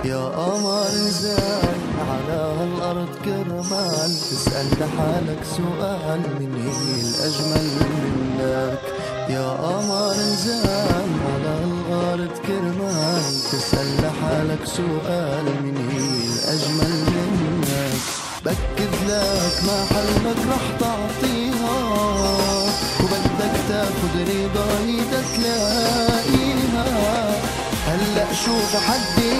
يا قمر زان على هالأرض كرمال، تسأل لحالك سؤال من هي الأجمل منك. يا قمر زان على الأرض كرمال، تسأل لحالك سؤال من هي الأجمل منك. بكد لك محلك رح تعطيها، وبدك تاخد رضاي تلاقيها. هلأ شوف حدي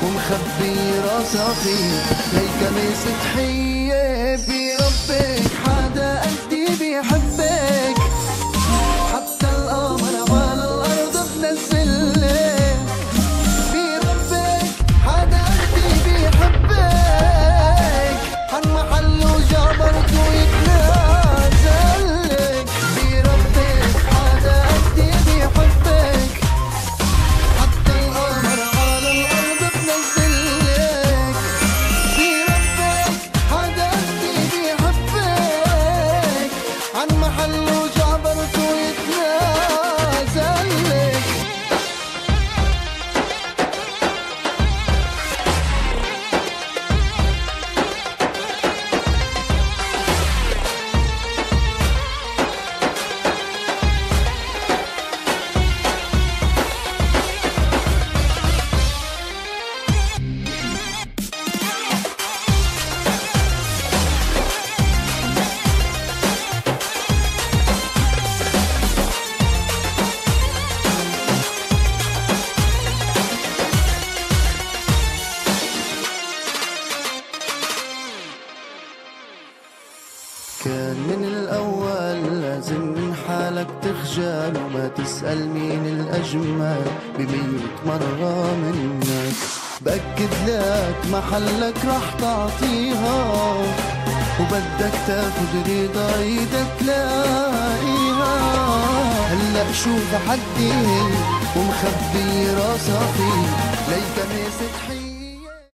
ومخبي راسها فيه، هيك مسك حية بربك حدا قدي بيحبك. حتى القمر على الأرض بنزلك، بربك حدا قدي بيحبك. عن محله جبرته يتنازلك، بربك حدا قدي بيحبك. كان من الأول لازم من حالك تخجل، وما تسأل مين الأجمل ب100 مرة منك. بأكد لك محلك رح تعطيها، وبدك تاخد رضاي تلاقيها. هلأ شوف حدي ومخبي راسها فيه، ليك مسك